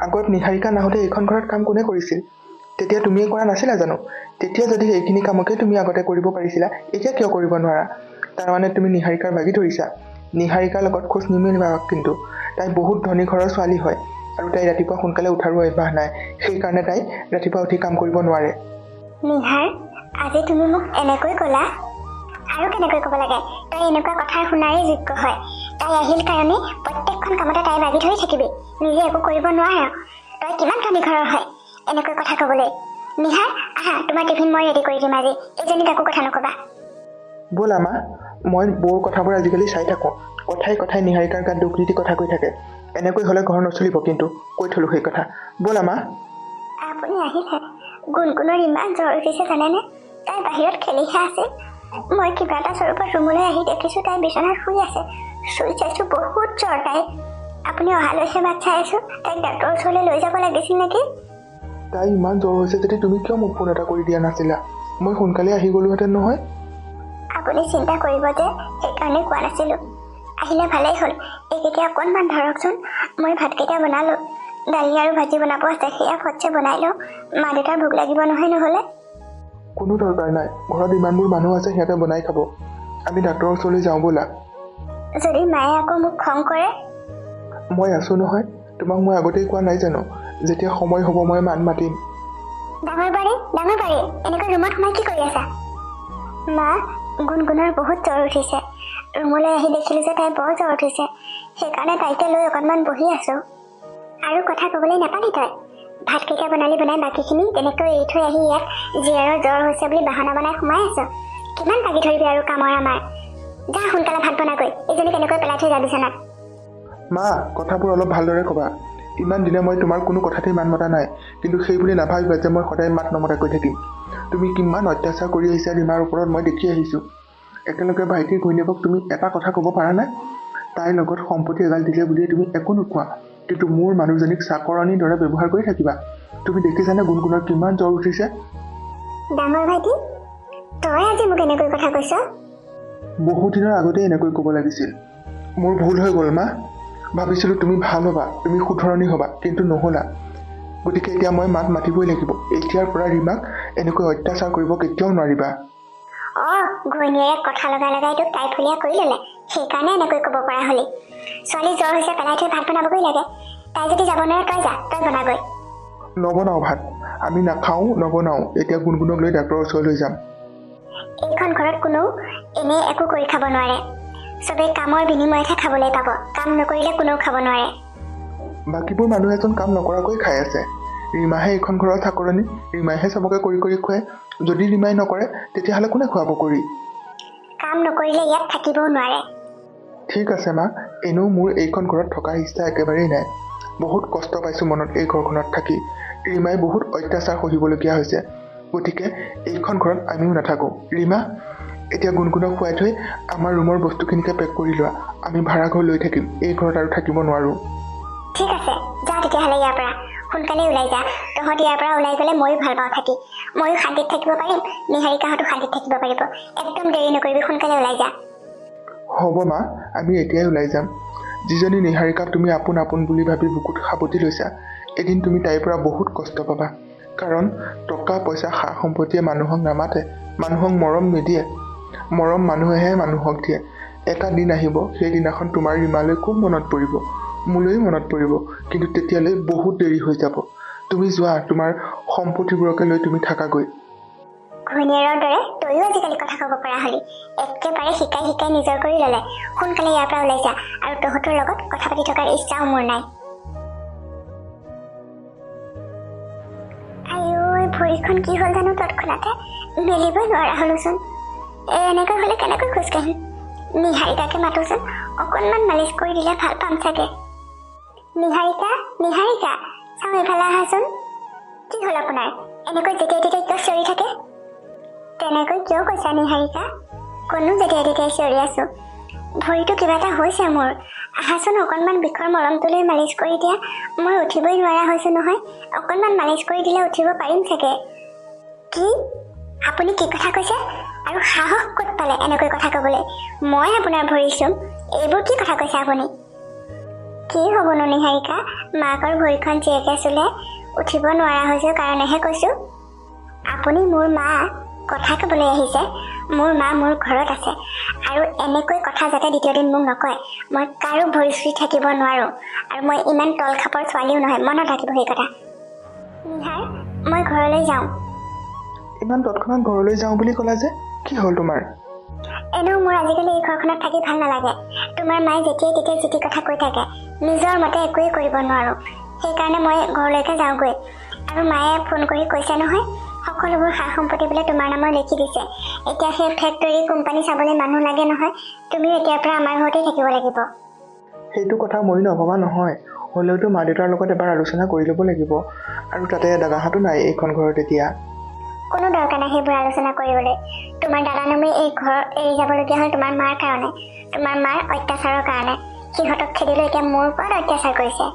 আগত নিহাৰিকা নাহোঁতে এইখন ঘৰত কাম কোনে কৰিছিল? তেতিয়া তুমিয়ে কৰা নাছিলা জানো? তেতিয়া যদি সেইখিনি কামকে তুমি আগতে কৰিব পাৰিছিলা, এতিয়া কিয় কৰিব নোৱাৰা? তাৰমানে তুমি নিহাৰিকাৰ বাগি ধৰিছা? নিহাৰিকাৰ লগত খোজ নিমিলিবা কিন্তু। তাই বহুত ধনী ঘৰৰ ছোৱালী হয়, আৰু তাই ৰাতিপুৱা সোনকালে উঠাৰো অভ্যাস নাই। সেইকাৰণে তাই ৰাতিপুৱা উঠি কাম কৰিব নোৱাৰে। নিহাৰ, আজি তুমি মোক এনেকৈ ক'লা? আৰু কেনেকৈ ক'ব লাগে? তই এনেকুৱা কথা শুনাৰেই যোগ্য হয়। তাই আহিল কাৰণে প্ৰত্যেকখন কামতে তাই লাগি ধৰি থাকিবি, নিজে একো কৰিব নোৱাৰ। তই কিমান ধনী ঘৰৰ হয় এনেকৈ কথা ক'বলৈ? নিহাৰ, আহা, তোমাৰ টিফিন মই ৰেডি কৰি দিম আজি। এইজনীক একো কথা নক'বা। ব'লা মা, মই বৌৰ কথাবোৰ আজিকালি চাই থাকোঁ। কথাই কথাই নিহাৰিকাৰ গাত দুখ নীতি কথা কৈ থাকে। এনেকৈ হ'লে ঘৰ নচলিব কিন্তু, কৈ থলোঁ সেই কথা। ব'লা মা। আপুনি আহিলে? গুণগুণৰ ইমান জ্বৰ উঠিছে জানেনে? তাই বাহিৰত খেলিহে আছে। মই কিবা এটা স্বৰূপত ৰুমলৈ আহি দেখিছোঁ তাই বিচনাত শুই আছে। চুই চাইছোঁ বহুত জ্বৰ তাই। আপুনি অহালৈহে বাট চাই আছোঁ। তাইক ডাক্তৰৰ ওচৰলৈ লৈ যাব লাগিছিল নেকি? তাই ইমান জ্বৰ হৈছে যদি তুমি কিয় মোক ফোন এটা কৰি দিয়া নাছিলা? মই সোনকালে আহি গ'লোহেঁতেন নহয়। আপুনি চিন্তা কৰিব যে সেইকাৰণে কোৱা নাছিলোঁ। আহিলে ভালেই হ'ল। এইকেইটা অকণমান ধৰকচোন। মই ভাতকেইটা বনালোঁ। দালি আৰু ভাজি বনাব আছে, সেয়া ফটছে বনাই লওঁ। মা দেউতাৰ ভোক লাগিব নহয় নহ'লে। কোনো দৰকাৰ নাই, ঘৰত ইমানবোৰ মানুহ আছে, সিহঁতে বনাই খাব। আমি ডাক্তৰৰ ওচৰলৈ যাওঁ ব'লা। যদি মায়ে আকৌ মোক খং কৰে? মই আছোঁ নহয়, তোমাক মই আগতেই কোৱা নাই জানো, যেতিয়া সময় হ'ব মই মাতিম। ডাঙৰ বাৰী এনেকৈ ৰুমত সোমাই কি কৰি আছা? মা, গুণগুণৰ বহুত জ্বৰ উঠিছে। ৰুমলৈ আহি দেখিলোঁ যে তাই বৰ জ্বৰ উঠিছে। সেইকাৰণে তাইকে লৈ অকণমান বহি আছোঁ। আৰু কথা ক'বলৈ নাপালি তই? ভাতকেইটা বনাই বাকীখিনি তেনেকৈ এৰি থৈ আহি ইয়াত জীয়াৰৰ জ্বৰ হৈছে বুলি বাহানা বনাই সোমাই আছোঁ। কিমান লাগি ধৰিবি আৰু কামৰ আমাৰ। যা সোনকালে ভাত বনাগৈ, এইজনী কেনেকৈ পেলাই থৈ যাবি বিচনাত। মা, কথাবোৰ অলপ ভালদৰে ক'বা। ইমান দিনে মই তোমাৰ কোনো কথাতেই মাত মতা নাই, কিন্তু সেই বুলি নাভাবিবা যে মই সদায় মাত নমতাকৈ থাকিম। তুমি কিমান অত্যাচাৰ কৰি আহিছা ৰীমাৰ ওপৰত মই দেখি আহিছোঁ। একেলগে ভাইটিৰ ঘৈণীয়েকক তুমি এটা কথা ক'ব পাৰা নাই? তাইৰ লগত সম্পত্তি এগাল দিলে বুলিয়ে তুমি একো নোকোৱা, কিন্তু মোৰ মানুহজনীক চাকৰণিৰ দৰে ব্যৱহাৰ কৰি থাকিবা। তুমি দেখিছানে গুণগুণৰ কিমান জ্বৰ উঠিছে? ডাঙৰ ভাইটি, তই আজি মোক এনেকৈ কথা কৈছ? বহু দিনৰ আগতেই এনেকৈ ক'ব লাগিছিল। মোৰ ভুল হৈ গ'ল মা। ভাবিছিলোঁ তুমি ভাল হ'বা, তুমি শুধৰণি হ'বা, কিন্তু নহ'লা। গতিকে এতিয়া মই মাত মাতিবই লাগিব। এতিয়াৰ পৰা ৰীমাক এনেকৈ অত্যাচাৰ কৰিব কেতিয়াও নোৱাৰিবা। ঘৈণীয়েৰে কথা লগাই তোক টাইফুলীয়া কৰি ল'লে, সেইকাৰণে এনেকৈ ক'ব পৰা হ'লি। ছোৱালী জ্বৰ হৈছে পেলাই থৈ ভাত বনাবগৈ লাগে। তাই যদি যাব নোৱাৰে তই যা, তই বনাগৈ। নবনাওঁ ভাত, আমি নাখাওঁ, নবনাওঁ। এতিয়া গুণগুণক লৈ ডাক্তৰৰ ওচৰলৈ যাম। এইখন ঘৰত কোনেও এনেই একো কৰি খাব নোৱাৰে। চবেই কামৰ বিনিময়তহে খাবলৈ পাব। কাম নকৰিলে কোনেও খাব নোৱাৰে। বাকীবোৰ মানুহে এজন কাম নকৰাকৈ খাই আছে। ৰীমাহে এইখন ঘৰৰ চাকৰণী, ৰীমাইহে চবকে কৰি খুৱায়। যদি ৰীমাই নকৰে তেতিয়াহ'লে কোনে খুৱাব কৰি? কাম নকৰিলে ইয়াত থাকিবও নোৱাৰে। ঠিক আছে মা, এনেও মোৰ এইখন ঘৰত থকাৰ ইচ্ছা একেবাৰেই নাই। বহুত কষ্ট পাইছোঁ মনত এই ঘৰখনত থাকি। ৰীমাই বহুত অত্যাচাৰ সহিবলগীয়া হৈছে। গতিকে এইখন ঘৰত আমিও নাথাকোঁ। ৰীমা, এতিয়া গুণগুণক খুৱাই থৈ আমাৰ ৰুমৰ বস্তুখিনিকে পেক কৰি লোৱা। আমি ভাড়া ঘৰ লৈ থাকিম, এই ঘৰত আৰু থাকিব নোৱাৰোঁ। ঠিক আছে, যা তেতিয়াহ'লে ইয়াৰ পৰা। সোনকালে ওলাই যা। তহঁত ইয়াৰ পৰা ওলাই গ'লে ময়ো ভাল পাওঁ থাকি। ময়ো শান্তিত থাকিব পাৰিম, নিহাৰিকাহঁতো শান্তিত থাকিব পাৰিব। একদম দেৰি নকৰিবি, সোনকালে ওলাই যা। হ'ব মা, আমি এতিয়াই ওলাই যাম। যিজনী নিহাৰিকাক তুমি আপোন বুলি ভাবি বুকুত সাৱটি লৈছা, এদিন তুমি তাইৰ পৰা বহুত কষ্ট পাবা। কাৰণ টকা পইচা সা সম্পত্তিয়ে মানুহক নামাতে, মানুহক মৰম নিদিয়ে। মৰম মানুহেহে মানুহক দিয়ে। এটা দিন আহিব, সেই দিনাখন তোমাৰ ৰীমালৈ খুব মনত পৰিব, মোলৈও মনত পৰিব, কিন্তু তেতিয়ালৈ বহুত দেৰি হৈ যাব। তুমি যোৱা, তোমাৰ সম্পত্তিবোৰকে লৈ তুমি থাকাগৈ। ঘৈণীয়েৰৰ দৰে তয়ো আজিকালি কথা ক'ব পৰা হ'লি। একেবাৰে শিকাই নিজৰ কৰি ল'লে। সোনকালে ইয়াৰ পৰা ওলাই যা, আৰু তহঁতৰ লগত কথা পাতি থকাৰ ইচ্ছাও মোৰ নাই। আইঐ, ভৰিখন কি হ'ল জানো তৎক্ষণাতে মেলিবই নোৱাৰা হ'লোচোন। এনেকৈ হ'লে কেনেকৈ খোজকাঢ়িম? নিহাৰিকাকে মাতোচোন, অকণমান মালিচ কৰি দিলে ভাল পাম চাগে। নিহাৰিকা, চাওঁ এইফালে আহাচোন। কি হ'ল আপোনাৰ? এনেকৈ যেতিয়াই তেতিয়াই কিয় চিঞৰি থাকে? তেনেকৈ কিয় কৈছা নিহাৰিকা? কোনো যেতিয়াই তেতিয়াই চিঞৰি আছোঁ। ভৰিটো কিবা এটা হৈছে মোৰ। আহাচোন, অকণমান বিষৰ মলমটো লৈ মালিচ কৰি দিয়া। মই উঠিবই নোৱাৰা হৈছোঁ নহয়। অকণমান মালিচ কৰি দিলে উঠিব পাৰিম চাগে। কি? আপুনি কি কথা কৈছে? আৰু সাহস ক'ত পালে এনেকৈ কথা ক'বলৈ? মই আপোনাৰ ভৰি চুম? এইবোৰ কি কথা কৈছে আপুনি? কি হ'বনো নিহাৰিকা, মাকৰ ভৰিখন জীয়েকে চুলে উঠিব নোৱাৰা হৈছোঁ কাৰণেহে কৈছোঁ। আপুনি মোৰ মা, কথা ক'বলৈ আহিছে। মোৰ মা মোৰ ঘৰত আছে, আৰু এনেকৈ কথা যাতে দ্বিতীয় দিন মোক নকয়। মই কাৰো ভৰি চুই থাকিব নোৱাৰোঁ, আৰু মই ইমান তল খাপৰ ছোৱালীও নহয়, মনত ৰাখিব সেই কথা। নিহাৰ, মই ঘৰলৈ যাওঁ। ইমান তৎক্ষণাত ঘৰলৈ যাওঁ বুলি ক'লা যে, কি হ'ল তোমাৰ? এনেও মোৰ আজিকালি এই ঘৰখনত থাকি ভাল নালাগে। তোমাৰ মায়ে যেতিয়াই তেতিয়াই যি টি কথা কৈ থাকে, নিজৰ মতে একোৱেই কৰিব নোৱাৰোঁ। সেইকাৰণে মই ঘৰলৈকে যাওঁগৈ। আৰু মায়ে ফোন কৰি কৈছে নহয়, সকলোবোৰ সা সম্পত্তি বোলে তোমাৰ নামৰ লিখি দিছে। এতিয়া সেই ফেক্টৰী কোম্পানী চাবলৈ মানুহ লাগে নহয়। তুমিও এতিয়াৰ পৰা আমাৰ ঘৰতেই থাকিব লাগিব। সেইটো কথা মই নভবা নহয়, হ'লেওতো মা দেউতাৰ লগত এবাৰ আলোচনা কৰি ল'ব লাগিব। আৰু তাতে দাদাহঁতো নাই এইখন ঘৰত এতিয়া। কোনো দৰকাৰ নাই সেইবোৰ আলোচনা কৰিবলৈ। তোমাৰ দাদা নামে এই ঘৰ এৰি যাবলগীয়া হ'ল তোমাৰ মাৰ কাৰণে, তোমাৰ মাৰ অত্যাচাৰৰ কাৰণে। সিহঁতক খেদি লৈ এতিয়া মোৰ ওপৰত অত্যাচাৰ কৰিছে।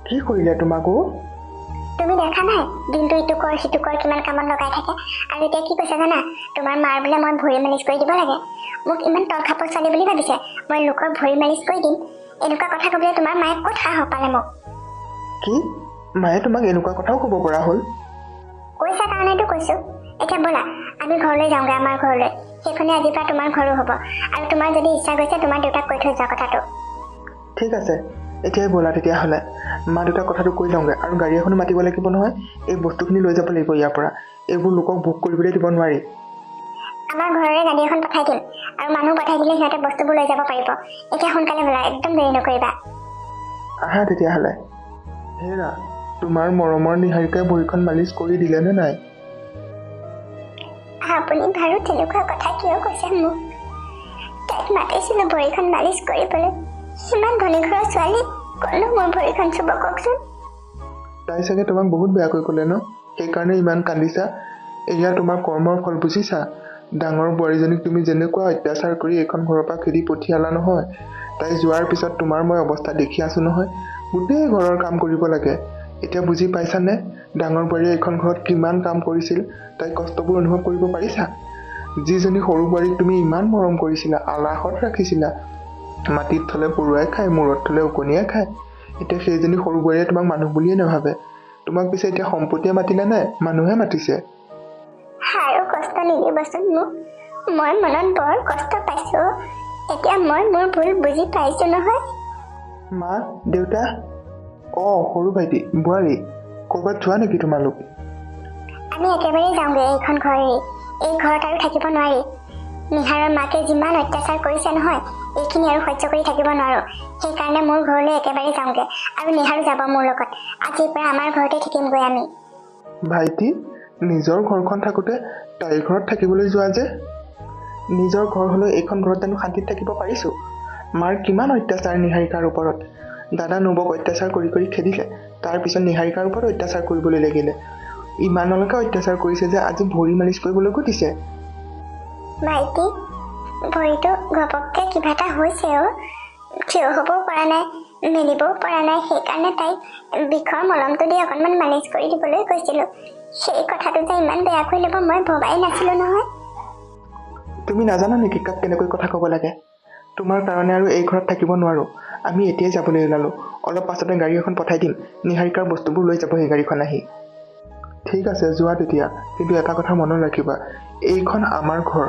কি কৰিলে তোমাকো? তুমি দেখা নাই দিনটো ইটো কৰ সিটো কৰ কিমান কামত লগাই থাকে। আৰু এতিয়া কি কৈছে জানা, তোমাৰ মাৰ বোলে মই ভৰি মালিচ কৰি দিব লাগে। মোক ইমান তলখাপৰ ছোৱালী বুলি ভাবিছে, মই লোকৰ ভৰি মালিচ কৰি দিম। এনেকুৱা কথা ক'বলৈ তোমাৰ মায়ে ক'ত সাহস পালে মোক? কি মায়ে তোমাক এনেকুৱা কথাও ক'ব পৰা হ'ল? কৈছা কাৰণেতো কৈছো। এতিয়া ব'লা আমি ঘৰলৈ যাওঁগৈ, আমাৰ ঘৰলৈ। সেইখনে আজিৰ পৰা তোমাৰ ঘৰো হ'ব। আৰু তোমাৰ যদি ইচ্ছা গৈছে তোমাৰ দেউতাক কৈ থৈ যোৱা কথাটো। ঠিক আছে, এতিয়াই ব'লা তেতিয়াহ'লে। মা দেউতাক কথাটো কৈ লওঁগৈ। আৰু গাড়ী এখনো মাতিব লাগিব নহয়, এই বস্তুখিনি লৈ যাব লাগিব ইয়াৰ পৰা। এইবোৰ লোকক ভোগ কৰিবলৈ দিব নোৱাৰি। আমাৰ ঘৰৰে গাড়ী এখন পঠাই দিম, আৰু মানুহ পঠাই দিলে সিহঁতে বস্তুবোৰ লৈ যাব পাৰিব। এতিয়া সোনকালে ব'লা, একদম দেৰি নকৰিবা। আহা তেতিয়াহ'লে। হেৰা, তোমাৰ মৰমৰ নিহাৰিকাই ভৰিখন মালিচ কৰি দিলেনে নাই? আপুনি বাৰু তেনেকুৱা কথা কিয় কৈছে মোক? তাইক মাতিছিলোঁ ভৰিখন মালিচ কৰিবলৈ। সিমান ধনী ঘৰৰ ছোৱালী, ক'লো মোৰ ভৰিখন চুব কওকচোন। তাই চাগে তোমাক বহুত বেয়াকৈ ক'লে ন? সেইকাৰণে ইমান কান্দিছা। এয়া তোমাৰ কৰ্মৰ ফল, বুজিছা? ডাঙৰ বোৱাৰীজনীক তুমি যেনেকুৱা অত্যাচাৰ কৰি এইখন ঘৰৰ পৰা খেদি পঠিয়ালা নহয়, তাই যোৱাৰ পিছত তোমাৰ মই অৱস্থা দেখি আছোঁ নহয়। গোটেই ঘৰৰ কাম কৰিব লাগে। এতিয়া বুজি পাইছানে ডাঙৰ বোৱাৰীয়ে এইখন ঘৰত কিমান কাম কৰিছিল? তাই কষ্টবোৰ অনুভৱ কৰিব পাৰিছা? যিজনী সৰু বোৱাৰীক তুমি ইমান মৰম কৰিছিলা, আলাসত ৰাখিছিলা, মাটিত থ'লে পৰুৱাই খায়, মূৰত থ'লে ওকণিয়াই খায়, এতিয়া সেইজনী সৰু বোৱাৰীয়ে তোমাক মানুহ বুলিয়ে নাভাবে। তোমাক পিছে এতিয়া সম্পত্তিয়ে মাতিলে নে মানুহে মাতিছে? আৰু কষ্ট নিদিবচোন মোক, মই মনত বৰ কষ্ট পাইছোঁ। এতিয়া মই মোৰ ভুল বুজি পাইছোঁ নহয়। মা দেউতা, সৰু ভাইটি বোৱাৰী, ক'ৰবাত যোৱা নেকি তোমালোক? আমি একেবাৰে যাওঁগৈ এইখন ঘৰ এৰি। এই ঘৰত আৰু থাকিব নোৱাৰি। নিহাৰৰ মাকে যিমান অত্যাচাৰ কৰিছে নহয়, এইখিনি আৰু সহ্য কৰি থাকিব নোৱাৰোঁ। সেইকাৰণে মোৰ ঘৰলৈ একেবাৰে যাওঁগৈ, আৰু নিহাৰো যাব মোৰ লগত। আজিৰ পৰা আমাৰ ঘৰতে থাকিমগৈ আমি। ভাইটি, নিজৰ ঘৰখন থাকোঁতে তাইৰ ঘৰত থাকিবলৈ যোৱা যে? নিজৰ ঘৰ হ'লেও এইখন ঘৰত জানো শান্তিত থাকিব পাৰিছোঁ? মাৰ কিমান অত্যাচাৰ নিহাৰিকাৰ ওপৰত। দাদা নবৌক অত্যাচাৰ কৰি কৰি খেদিলে, তাৰপিছত নিহাৰিকাৰ ওপৰত অত্যাচাৰ কৰিবলৈ লাগিলে। ইমানলৈকে অত্যাচাৰ কৰিছে যে আজি ভৰি মালিচ কৰিবলৈকো দিছে। ভাইটি, ভৰিটো ঘপককে কিবা এটা হৈছে থিয় হ'বও পৰা নাই, মেলিবও পৰা নাই। সেইকাৰণে তাইক বিষৰ মলমটো দি অকণমান মালিচ কৰি দিবলৈ কৈছিলোঁ। সেই কথাটো যে ইমান বেয়াকৈ ল'ব মই ভবাই নাছিলোঁ নহয়। তুমি নাজানা নেকি কাক কেনেকৈ কথা ক'ব লাগে? তোমাৰ কাৰণে আৰু এই ঘৰত থাকিব নোৱাৰোঁ। আমি এতিয়াই যাবলৈ ওলালোঁ। অলপ পাছতে গাড়ী এখন পঠাই দিম, নিহাৰিকাৰ বস্তুবোৰ লৈ যাব সেই গাড়ীখন আহি। ঠিক আছে যোৱা তেতিয়া, কিন্তু এটা কথা মনত ৰাখিবা, এইখন আমাৰ ঘৰ।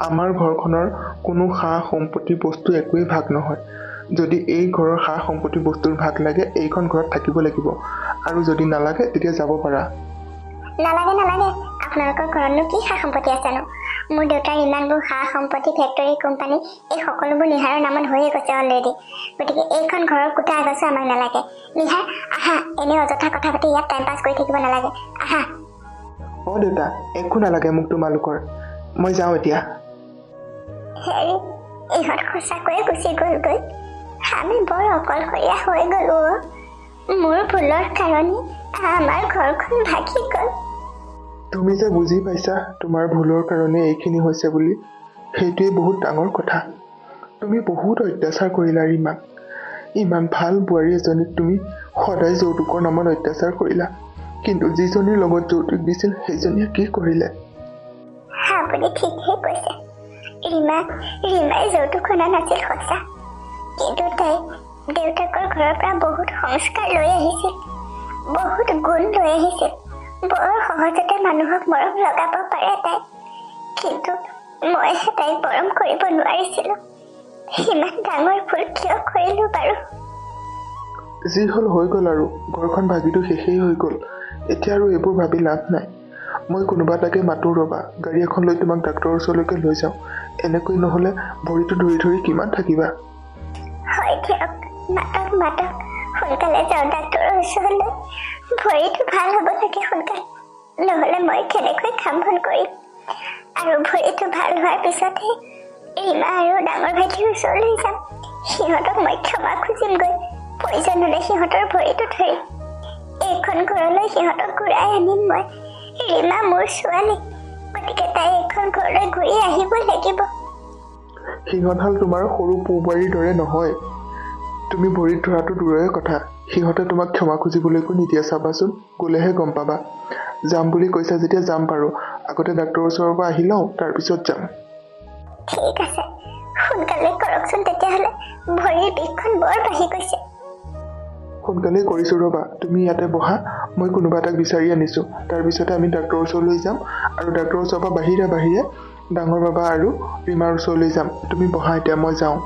আমাৰ ঘৰখনৰ কোনো সা সম্পত্তি বস্তু একোৱেই ভাগ নহয়। যদি এই ঘৰৰ সা সম্পত্তি বস্তুৰ ভাগ লাগে, এইখন ঘৰত থাকিব লাগিব, আৰু যদি নালাগে তেতিয়া যাব পাৰা। নালাগে নালাগে, আপোনালোকৰ ঘৰতনো কি সা সম্পত্তি আছেনো? মোৰ দেউতাৰ ইমানবোৰ সা সম্পত্তি, ফেক্টৰী, কোম্পানী, এই সকলোবোৰ নিহাৰৰ নামত হৈয়ে গৈছে অলৰেডি। গতিকে এইখন ঘৰৰ কুটা এগছো আমাক নালাগে। নিহাৰ, আহা, এনেই অযথা কথা পাতি ইয়াত টাইম পাছ কৰি থাকিব নালাগে, আহা। দেউতা, একো নালাগে মোক তোমালোকৰ, মই যাওঁ এতিয়া। হেৰি, ইহঁত সঁচাকৈয়ে গুচি গ'লগৈ। আমি বৰ অকলশৰীয়া হৈ গ'লো। মোৰ ভুলৰ কাৰণে আমাৰ ঘৰখন ভাগি গ'ল। তুমি যে বুজি পাইছা তোমাৰ ভুলৰ কাৰণে এইখিনি হৈছে বুলি, সেইটোৱে বহুত ডাঙৰ কথা। তুমি বহুত অত্যাচাৰ কৰিলা ৰীমাক। ইমান ভাল বোৱাৰী এজনীক তুমি সদায় যৌতুকৰ নামত অত্যাচাৰ কৰিলা, কিন্তু যিজনীৰ লগত যৌতুক দিছিল সেইজনীয়ে কি কৰিলে? আপুনি ঠিকেই কৈছে। ৰীমাই যৌতুক শুনা নাছিল সঁচা, কিন্তু তাই দেউতাকৰ ঘৰৰ পৰা বহুত সংস্কাৰ লৈ আহিছিল, বহুত গুণ লৈ আহিছিল। বৰ সহজতে মানুহক মৰম লগাব পাৰে তাই, কিন্তু মইহে তাইক মৰম কৰিব নোৱাৰিছিলোঁ। সিমান ডাঙৰ ভুল কিয় কৰিলোঁ বাৰু? যি হ'ল হৈ গ'ল, আৰু ঘৰখন ভাগিটো শেষেই হৈ গ'ল। এতিয়া আৰু এইবোৰ ভাবি লাভ নাই। মই কোনোবা এটাকে মাতোঁ ৰ'বা, গাড়ী এখন লৈ তোমাক ডাক্তৰৰ ওচৰলৈকে লৈ যাওঁ। এনেকৈ নহ'লে ভৰিটো ধৰি ধৰি কিমান থাকিবা? হয় দিয়ক, মাতক, সোনকালে যাওঁ ডাক্তৰৰ ওচৰলৈ। ভৰিটো ভাল হ'ব লাগে সোনকালে, নহ'লে মই কেনেকৈ কাম বন কৰিম। আৰু ভৰিটো ভাল হোৱাৰ পিছতহে ৰীমা আৰু ডাঙৰ ভাইটিৰ ওচৰলৈ যাম। সিহঁতক মই ক্ষমা খুজিমগৈ, প্ৰয়োজন হ'লে সিহঁতৰ ভৰিটো ধৰিম। এইখন ঘৰলৈ সিহঁতক ঘূৰাই আনিম মই। ৰীমা মোৰ ছোৱালী, গতিকে তাই এখন ঘৰলৈ ঘূৰি আহিব লাগিব। সিহঁতহাল তোমাৰ সৰু পৌবাৰীৰ দৰে নহয়। তুমি ভৰিত ধৰাটো দূৰৰে কথা, সিহঁতে তোমাক ক্ষমা খুজিবলৈকো নিদিয়ে। চাবাচোন, গ'লেহে গম পাবা। যাম বুলি কৈছা যেতিয়া যাম বাৰু। আগতে ডাক্তৰৰ ওচৰৰ পৰা আহি লওঁ, তাৰপিছত যাম। ঠিক আছে, সোনকালে কৰকচোন তেতিয়াহ'লে, ভৰিৰ বিষখন বৰ বাঢ়ি গৈছে। সোনকালেই কৰিছোঁ ৰ'বা, তুমি ইয়াতে বহা, মই কোনোবা এটাক বিচাৰি আনিছোঁ। তাৰপিছতে আমি ডাক্তৰৰ ওচৰলৈ যাম আৰু ডাক্তৰৰ ওচৰৰ পৰা বাহিৰে বাহিৰে ডাঙৰ বাবা আৰু ৰীমাৰ ওচৰলৈ যাম। তুমি বহা এতিয়া, মই যাওঁ।